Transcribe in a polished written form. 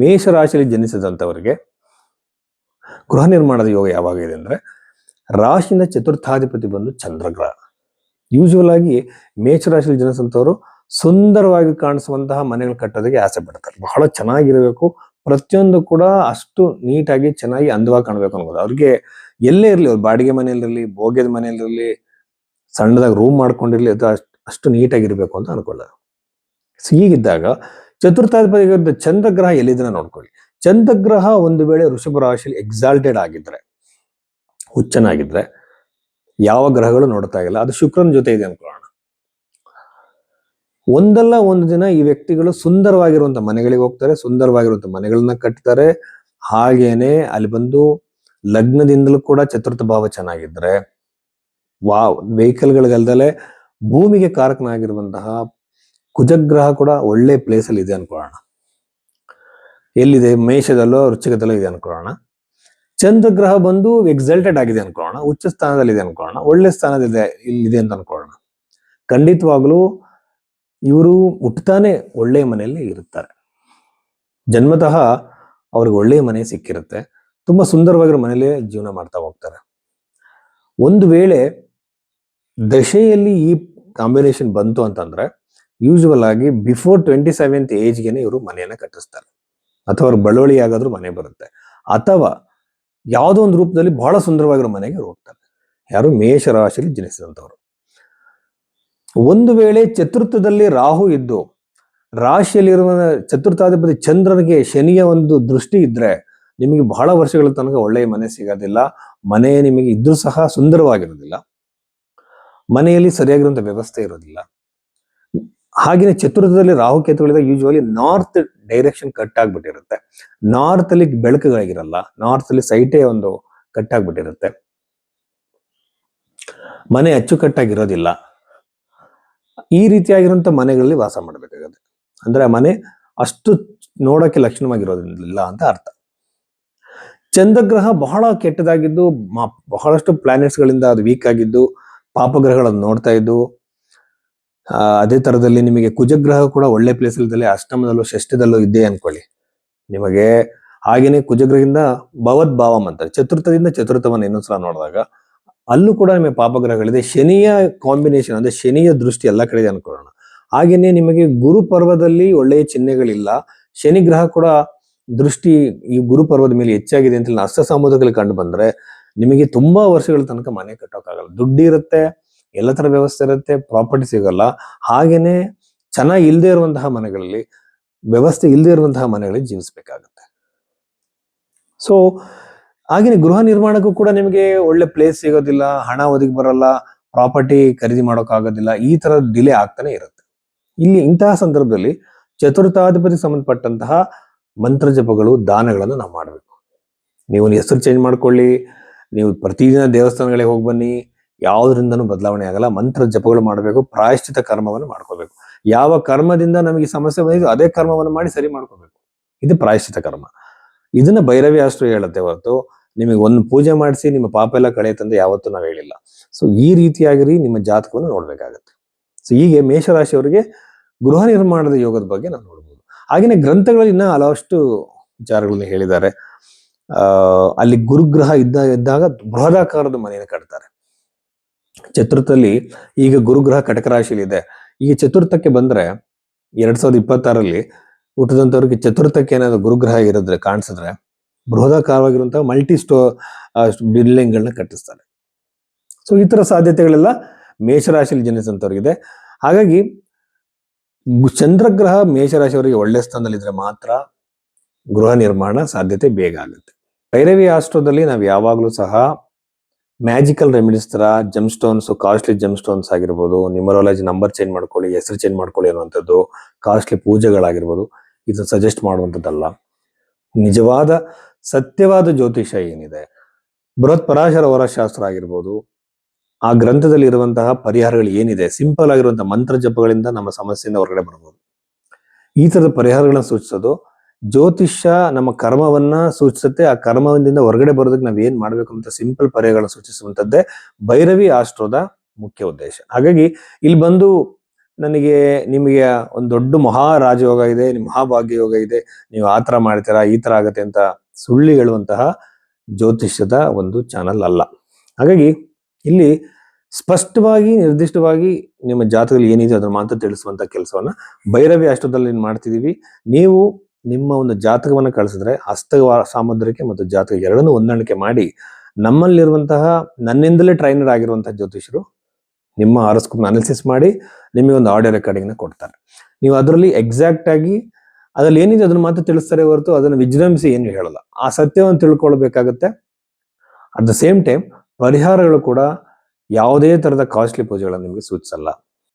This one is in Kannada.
ಮೇಷರಾಶಿಯಲ್ಲಿ ಜನಿಸಿದಂಥವರಿಗೆ ಗೃಹ ನಿರ್ಮಾಣದ ಯೋಗ ಯಾವಾಗ ಇದೆ ಅಂದ್ರೆ ರಾಶಿಯಿಂದ ಚತುರ್ಥಾಧಿಪತಿ ಬಂದು ಚಂದ್ರಗ್ರಹ. ಯೂಶುವಲ್ ಆಗಿ ಮೇಷರಾಶಿಯಲ್ಲಿ ಜನಿಸಿದಂಥವರು ಸುಂದರವಾಗಿ ಕಾಣಿಸುವಂತಹ ಮನೆಗಳು ಕಟ್ಟೋದಕ್ಕೆ ಆಸೆ ಪಡ್ತಾರೆ. ಬಹಳ ಚೆನ್ನಾಗಿರಬೇಕು, ಪ್ರತಿಯೊಂದು ಕೂಡ ಅಷ್ಟು ನೀಟಾಗಿ ಚೆನ್ನಾಗಿ ಅಂದವಾಗಿ ಕಾಣಬೇಕು ಅನ್ಬೋದು. ಅವ್ರಿಗೆ ಎಲ್ಲೇ ಇರಲಿ, ಅವ್ರು ಬಾಡಿಗೆ ಮನೆಯಲ್ಲಿರಲಿ, ಬೋಗ್ಯದ ಮನೆಯಲ್ಲಿರಲಿ, ಸಣ್ಣದಾಗಿ ರೂಮ್ ಮಾಡ್ಕೊಂಡಿರ್ಲಿ, ಅದು ಅಷ್ಟು ನೀಟಾಗಿರ್ಬೇಕು ಅಂತ ಅನ್ಕೊಳ್ಳೋದು. ಸೊ ಹೀಗಿದ್ದಾಗ ಚತುರ್ಥಾಧಿಪತಿ ಚಂದ್ರಗ್ರಹ ಎಲ್ಲಿದ್ರೆ ನೋಡ್ಕೊಳ್ಳಿ. ಚಂದ್ರಗ್ರಹ ಒಂದು ವೇಳೆ ವೃಷಭ ರಾಶಿಯಲ್ಲಿ ಎಕ್ಸಾಲ್ಟೆಡ್ ಆಗಿದ್ರೆ, ಹುಚ್ಚನಾಗಿದ್ರೆ, ಯಾವ ಗ್ರಹಗಳು ನೋಡ್ತಾ ಇಲ್ಲ, ಅದು ಶುಕ್ರನ ಜೊತೆ ಇದೆ ಅನ್ಕೊಳ್ಳೋಣ. ಒಂದಲ್ಲ ಒಂದು ದಿನ ಈ ವ್ಯಕ್ತಿಗಳು ಸುಂದರವಾಗಿರುವಂತ ಮನೆಗಳಿಗೆ ಹೋಗ್ತಾರೆ, ಸುಂದರವಾಗಿರುವಂತ ಮನೆಗಳನ್ನ ಕಟ್ತಾರೆ. ಹಾಗೇನೆ ಅಲ್ಲಿ ಬಂದು ಲಗ್ನದಿಂದಲೂ ಕೂಡ ಚತುರ್ಥ ಭಾವ ಚೆನ್ನಾಗಿದ್ರೆ, ವೆಹಿಕಲ್ಗಳಿಗಲ್ದಲೆ ಭೂಮಿಗೆ ಕಾರಕನಾಗಿರುವಂತಹ ಕುಜಗ್ರಹ ಕೂಡ ಒಳ್ಳೆ ಪ್ಲೇಸ್ ಅಲ್ಲಿ ಇದೆ ಅನ್ಕೊಳ್ಳೋಣ. ಎಲ್ಲಿದೆ? ಮೇಷದಲ್ಲೋ ವೃಶ್ಚಿಕದಲ್ಲೋ ಇದೆ ಅನ್ಕೊಳ್ಳೋಣ. ಚಂದ್ರಗ್ರಹ ಬಂದು ಎಕ್ಸಲ್ಟೆಡ್ ಆಗಿದೆ ಅನ್ಕೊಳ್ಳೋಣ, ಉಚ್ಚ ಸ್ಥಾನದಲ್ಲಿ ಇದೆ ಅನ್ಕೊಳ್ಳೋಣ, ಒಳ್ಳೆ ಸ್ಥಾನದಲ್ಲಿದೆ ಇಲ್ಲಿದೆ ಅಂತ ಅನ್ಕೊಳ್ಳೋಣ. ಖಂಡಿತವಾಗ್ಲೂ ಇವರು ಹುಟ್ಟತಾನೆ ಒಳ್ಳೆಯ ಮನೆಯಲ್ಲಿ ಇರುತ್ತಾರೆ. ಜನ್ಮತಃ ಅವ್ರಿಗೆ ಒಳ್ಳೆಯ ಮನೆ ಸಿಕ್ಕಿರುತ್ತೆ, ತುಂಬಾ ಸುಂದರವಾಗಿರೋ ಮನೇಲಿ ಜೀವನ ಮಾಡ್ತಾ ಹೋಗ್ತಾರೆ. ಒಂದು ವೇಳೆ ದಶೆಯಲ್ಲಿ ಈ ಕಾಂಬಿನೇಷನ್ ಬಂತು ಅಂತಂದ್ರೆ ಯೂಶುವಲ್ ಆಗಿ ಬಿಫೋರ್ 27th ಏಜ್ಗೆನೆ ಇವರು ಮನೆಯನ್ನ ಕಟ್ಟಿಸ್ತಾರೆ, ಅಥವಾ ಅವ್ರ ಬಳುವಳಿ ಆಗಾದ್ರೂ ಮನೆ ಬರುತ್ತೆ, ಅಥವಾ ಯಾವುದೋ ಒಂದು ರೂಪದಲ್ಲಿ ಬಹಳ ಸುಂದರವಾಗಿರೋ ಮನೆಗೆ ಹೋಗ್ತಾರೆ. ಯಾರು? ಮೇಷರಾಶಿಯಲ್ಲಿ ಜನಿಸಿದಂಥವ್ರು. ಒಂದು ವೇಳೆ ಚತುರ್ಥದಲ್ಲಿ ರಾಹು ಇದ್ದು ರಾಶಿಯಲ್ಲಿರುವ ಚತುರ್ಥಾಧಿಪತಿ ಚಂದ್ರನಿಗೆ ಶನಿಯ ಒಂದು ದೃಷ್ಟಿ ಇದ್ರೆ ನಿಮಗೆ ಬಹಳ ವರ್ಷಗಳ ತನಕ ಒಳ್ಳೆಯ ಮನೆ ಸಿಗೋದಿಲ್ಲ. ಮನೆ ನಿಮಗೆ ಇದ್ರೂ ಸಹ ಸುಂದರವಾಗಿರೋದಿಲ್ಲ, ಮನೆಯಲ್ಲಿ ಸರಿಯಾಗಿರುವಂತ ವ್ಯವಸ್ಥೆ ಇರೋದಿಲ್ಲ. ಹಾಗೆಯೇ ಚತುರ್ಥದಲ್ಲಿ ರಾಹು ಕೇತುಗಳಿದಾಗ ಯೂಶುವಲಿ ನಾರ್ತ್ ಡೈರೆಕ್ಷನ್ ಕಟ್ ಆಗ್ಬಿಟ್ಟಿರುತ್ತೆ, ನಾರ್ತ್ ಅಲ್ಲಿ ಬೆಳಕುಗಳಿಗಿರಲ್ಲ, ನಾರ್ತ್ ಅಲ್ಲಿ ಸೈಟೇ ಒಂದು ಕಟ್ ಆಗ್ಬಿಟ್ಟಿರುತ್ತೆ, ಮನೆ ಅಚ್ಚುಕಟ್ಟಾಗಿರೋದಿಲ್ಲ. ಈ ರೀತಿಯಾಗಿರುವಂತ ಮನೆಗಳಲ್ಲಿ ವಾಸ ಮಾಡಬೇಕಾಗುತ್ತೆ. ಅಂದ್ರೆ ಆ ಮನೆ ಅಷ್ಟು ನೋಡಕ್ಕೆ ಲಕ್ಷಣವಾಗಿರೋದಿಲ್ಲ ಅಂತ ಅರ್ಥ. ಚಂದ್ರಗ್ರಹ ಬಹಳ ಕೆಟ್ಟದಾಗಿದ್ದು, ಬಹಳಷ್ಟು ಪ್ಲಾನೆಟ್ಸ್ ಗಳಿಂದ ಅದು ವೀಕ್ ಆಗಿದ್ದು, ಪಾಪಗ್ರಹಗಳನ್ನು ನೋಡ್ತಾ ಇದ್ದು, ಅದೇ ತರದಲ್ಲಿ ನಿಮಗೆ ಕುಜಗ್ರಹ ಕೂಡ ಒಳ್ಳೆ ಪ್ಲೇಸ್ ಇಲ್ಲದಲ್ಲಿ ಅಷ್ಟಮದಲ್ಲೂ ಷಷ್ಠದಲ್ಲೂ ಇದ್ದೇ ಅನ್ಕೊಳ್ಳಿ ನಿಮಗೆ. ಹಾಗೇನೆ ಕುಜಗ್ರಹದಿಂದ ಭವದ್ಭಾವಂ ಅಂತಾರೆ, ಚತುರ್ಥದಿಂದ ಚತುರ್ಥವನ್ನು ಇನ್ನೊಂದ್ಸಲ ನೋಡಿದಾಗ ಅಲ್ಲೂ ಕೂಡ ನಿಮಗೆ ಪಾಪಗ್ರಹಗಳಿದೆ. ಶನಿಯ ಕಾಂಬಿನೇಷನ್ ಅಂದ್ರೆ ಶನಿಯ ದೃಷ್ಟಿ ಎಲ್ಲ ಕಡೆ ಇದೆ ಅನ್ಕೊಳ್ಳೋಣ. ಹಾಗೇನೆ ನಿಮಗೆ ಗುರು ಪರ್ವದಲ್ಲಿ ಒಳ್ಳೆಯ ಚಿಹ್ನೆಗಳಿಲ್ಲ, ಶನಿ ಗ್ರಹ ಕೂಡ ದೃಷ್ಟಿ ಈ ಗುರು ಪರ್ವದ ಮೇಲೆ ಹೆಚ್ಚಾಗಿದೆ ಅಂತ ಅಷ್ಟ ಸಾಮುದ್ರದಲ್ಲಿ ಕಂಡು ಬಂದ್ರೆ ನಿಮಗೆ ತುಂಬಾ ವರ್ಷಗಳ ತನಕ ಮನೆ ಕಟ್ಟೋಕ್ಕಾಗಲ್ಲ. ದುಡ್ಡು ಇರುತ್ತೆ, ಎಲ್ಲ ತರ ವ್ಯವಸ್ಥೆ ಇರುತ್ತೆ, ಪ್ರಾಪರ್ಟಿ ಸಿಗಲ್ಲ. ಹಾಗೇನೆ ಚೆನ್ನಾಗಿ ಇಲ್ಲದೆ ಇರುವಂತಹ ಮನೆಗಳಲ್ಲಿ, ವ್ಯವಸ್ಥೆ ಇಲ್ಲದೆ ಇರುವಂತಹ ಮನೆಗಳಲ್ಲಿ ಜೀವಿಸ್ಬೇಕಾಗತ್ತೆ. ಸೊ ಹಾಗೇನೆ ಗೃಹ ನಿರ್ಮಾಣಕ್ಕೂ ಕೂಡ ನಿಮಗೆ ಒಳ್ಳೆ ಪ್ಲೇಸ್ ಸಿಗೋದಿಲ್ಲ, ಹಣ ಒದಗಿ ಬರಲ್ಲ, ಪ್ರಾಪರ್ಟಿ ಖರೀದಿ ಮಾಡೋಕ್ಕಾಗೋದಿಲ್ಲ, ಈ ತರ ಡಿಲೇ ಆಗ್ತಾನೆ ಇರುತ್ತೆ. ಇಲ್ಲಿ ಇಂತಹ ಸಂದರ್ಭದಲ್ಲಿ ಚತುರ್ಥಾಧಿಪತಿ ಸಂಬಂಧಪಟ್ಟಂತಹ ಮಂತ್ರ ಜಪಗಳು, ದಾನಗಳನ್ನು ನಾವು ಮಾಡಬೇಕು. ನೀವು ಹೆಸರು ಚೇಂಜ್ ಮಾಡ್ಕೊಳ್ಳಿ, ನೀವು ಪ್ರತಿದಿನ ದೇವಸ್ಥಾನಗಳಿಗೆ ಹೋಗಿ ಬನ್ನಿ, ಯಾವುದರಿಂದನೂ ಬದಲಾವಣೆ ಆಗಲ್ಲ. ಮಂತ್ರ ಜಪಗಳು ಮಾಡಬೇಕು, ಪ್ರಾಯಶ್ಚಿತ ಕರ್ಮವನ್ನು ಮಾಡ್ಕೋಬೇಕು. ಯಾವ ಕರ್ಮದಿಂದ ನಮಗೆ ಸಮಸ್ಯೆ ಬಂದಿದೆ ಅದೇ ಕರ್ಮವನ್ನು ಮಾಡಿ ಸರಿ ಮಾಡ್ಕೋಬೇಕು. ಇದು ಪ್ರಾಯಶ್ಚಿತ ಕರ್ಮ. ಇದನ್ನ ಭೈರವಿ ಅಷ್ಟು ಹೇಳುತ್ತೆ ಹೊರತು ನಿಮಗೆ ಒಂದು ಪೂಜೆ ಮಾಡಿಸಿ ನಿಮ್ಮ ಪಾಪ ಎಲ್ಲ ಕಳೆಯುತ್ತಂದ್ರೆ ಯಾವತ್ತೂ ನಾವು ಹೇಳಿಲ್ಲ. ಸೊ ಈ ರೀತಿಯಾಗಿ ನಿಮ್ಮ ಜಾತಕವನ್ನು ನೋಡ್ಬೇಕಾಗತ್ತೆ. ಸೊ ಹೀಗೆ ಮೇಷರಾಶಿಯವರಿಗೆ ಗೃಹ ನಿರ್ಮಾಣದ ಯೋಗದ ಬಗ್ಗೆ ನಾವು ನೋಡ್ಬೋದು. ಹಾಗೆಯೇ ಗ್ರಂಥಗಳಲ್ಲಿ ಇನ್ನ ಹಲವಷ್ಟು ವಿಚಾರಗಳನ್ನ ಹೇಳಿದ್ದಾರೆ. ಅಲ್ಲಿ ಗುರುಗ್ರಹ ಇದ್ದಾಗ ಬೃಹದಾಕಾರದ ಮನೆಯನ್ನು ಕಟ್ತಾರೆ. ಚತುರ್ಥದಲ್ಲಿ ಈಗ ಗುರುಗ್ರಹ ಕಟಕ ರಾಶಿಯಲ್ಲಿ ಇದೆ. ಈಗ ಚತುರ್ಥಕ್ಕೆ ಬಂದ್ರೆ 2026ರಲ್ಲಿ ಹುಟ್ಟಿದಂಥವ್ರಿಗೆ ಚತುರ್ಥಕ್ಕೆ ಏನಾದ್ರು ಗುರುಗ್ರಹ ಇರಿದ್ರೆ ಕಾಣಿಸಿದ್ರೆ ಬೃಹದಾಕಾರವಾಗಿರುವಂತಹ ಮಲ್ಟಿ ಬಿಲ್ಡಿಂಗ್ ಗಳನ್ನ ಕಟ್ಟಿಸ್ತಾರೆ. ಸೊ ಈ ತರ ಸಾಧ್ಯತೆಗಳೆಲ್ಲ ಮೇಷರಾಶಿಯಲ್ಲಿ ಜನಿಸಿದಂಥವ್ರಿಗಿದೆ. ಹಾಗಾಗಿ ಚಂದ್ರಗ್ರಹ ಮೇಷರಾಶಿಯವರಿಗೆ ಒಳ್ಳೆ ಸ್ಥಾನದಲ್ಲಿದ್ರೆ ಮಾತ್ರ ಗೃಹ ನಿರ್ಮಾಣ ಸಾಧ್ಯತೆ ಬೇಗ ಆಗುತ್ತೆ. ಭೈರವಿ ಆಸ್ಟ್ರೋದಲ್ಲಿ ನಾವು ಯಾವಾಗಲೂ ಸಹ ಮ್ಯಾಜಿಕಲ್ ರೆಮಿಡೀಸ್ ತರ ಜಮ್ ಸ್ಟೋನ್ಸ್, ಕಾಸ್ಟ್ಲಿ ಜಮ್ ಸ್ಟೋನ್ಸ್ ಆಗಿರ್ಬೋದು, ನ್ಯೂಮರಾಲಜಿ ನಂಬರ್ ಚೇಂಜ್ ಮಾಡ್ಕೊಳ್ಳಿ, ಹೆಸರು ಚೇಂಜ್ ಮಾಡ್ಕೊಳ್ಳಿ ಅನ್ನುವಂಥದ್ದು, ಕಾಸ್ಟ್ಲಿ ಪೂಜೆಗಳಾಗಿರ್ಬೋದು, ಇದನ್ನ ಸಜೆಸ್ಟ್ ಮಾಡುವಂಥದ್ದಲ್ಲ. ನಿಜವಾದ ಸತ್ಯವಾದ ಜ್ಯೋತಿಷ ಏನಿದೆ, ಬೃಹತ್ ಪರಾಶರ ಶಾಸ್ತ್ರ ಆಗಿರ್ಬೋದು, ಆ ಗ್ರಂಥದಲ್ಲಿ ಇರುವಂತಹ ಪರಿಹಾರಗಳು ಏನಿದೆ, ಸಿಂಪಲ್ ಆಗಿರುವಂತಹ ಮಂತ್ರ ಜಪಗಳಿಂದ ನಮ್ಮ ಸಮಸ್ಯೆಯಿಂದ ಹೊರಗಡೆ ಬರ್ಬೋದು. ಈ ತರದ ಪರಿಹಾರಗಳನ್ನ ಸೂಚಿಸೋದು ಜ್ಯೋತಿಷ್ಯ ನಮ್ಮ ಕರ್ಮವನ್ನ ಸೂಚಿಸುತ್ತೆ. ಆ ಕರ್ಮದಿಂದ ಹೊರಗಡೆ ಬರೋದಕ್ಕೆ ನಾವ್ ಏನ್ ಮಾಡ್ಬೇಕು ಅಂತ ಸಿಂಪಲ್ ಪರಿಹಾರಗಳನ್ನ ಸೂಚಿಸುವಂತದ್ದೇ ಭೈರವಿ ಆಸ್ಟ್ರೋದ ಮುಖ್ಯ ಉದ್ದೇಶ. ಹಾಗಾಗಿ ಇಲ್ಲಿ ಬಂದು ನನಗೆ ನಿಮಗೆ ಒಂದು ದೊಡ್ಡ ಮಹಾರಾಜಯೋಗ ಇದೆ, ಮಹಾಭಾಗ್ಯ ಯೋಗ ಇದೆ, ನೀವು ಆ ತರ ಮಾಡ್ತೀರಾ, ಈ ತರ ಆಗತ್ತೆ ಅಂತ ಸುಳ್ಳು ಹೇಳುವಂತಹ ಜ್ಯೋತಿಷ್ಯದ ಒಂದು ಚಾನಲ್ ಅಲ್ಲ. ಹಾಗಾಗಿ ಇಲ್ಲಿ ಸ್ಪಷ್ಟವಾಗಿ ನಿರ್ದಿಷ್ಟವಾಗಿ ನಿಮ್ಮ ಜಾತಕದಲ್ಲಿ ಏನಿದೆ ಅದನ್ನ ಮಾತ್ರ ತಿಳಿಸುವಂತ ಕೆಲಸವನ್ನ ಭೈರವಿ ಅಷ್ಟದಲ್ಲಿ ಮಾಡ್ತಿದೀವಿ. ನೀವು ನಿಮ್ಮ ಒಂದು ಜಾತಕವನ್ನ ಕಳಿಸಿದ್ರೆ ಹಸ್ತ ಸಾಮುದ್ರಿಕೆ ಮತ್ತು ಜಾತಕ ಎರಡನ್ನೂ ಹೊಂದಾಣಿಕೆ ಮಾಡಿ ನಮ್ಮಲ್ಲಿರುವಂತಹ ನನ್ನಿಂದಲೇ ಟ್ರೈನರ್ ಆಗಿರುವಂತಹ ಜ್ಯೋತಿಷರು ನಿಮ್ಮ ಹಾರೋಸ್ಕೋಪ್ ಅನಾಲಿಸಿಸ್ ಮಾಡಿ ನಿಮಗೆ ಒಂದು ಆಡಿಯೋ ರೆಕಾರ್ಡಿಂಗ್ ನ ಕೊಡ್ತಾರೆ. ನೀವು ಅದರಲ್ಲಿ ಎಕ್ಸಾಕ್ಟ್ ಆಗಿ ಅದ್ರಲ್ಲಿ ಏನಿದೆ ಅದನ್ನ ಮಾತ್ರ ತಿಳಿಸ್ತಾರೆ ಹೊರತು ಅದನ್ನು ವಿಜೃಂಭಿಸಿ ಏನು ಹೇಳಲ್ಲ. ಆ ಸತ್ಯವನ್ನು ತಿಳ್ಕೊಳ್ಬೇಕಾಗತ್ತೆ. ಅಟ್ ದ ಸೇಮ್ ಟೈಮ್ ಪರಿಹಾರಗಳು ಕೂಡ ಯಾವುದೇ ತರದ ಕಾಸ್ಟ್ಲಿ ಪೂಜೆಗಳನ್ನು ನಿಮಗೆ ಸೂಚಿಸಲ್ಲ.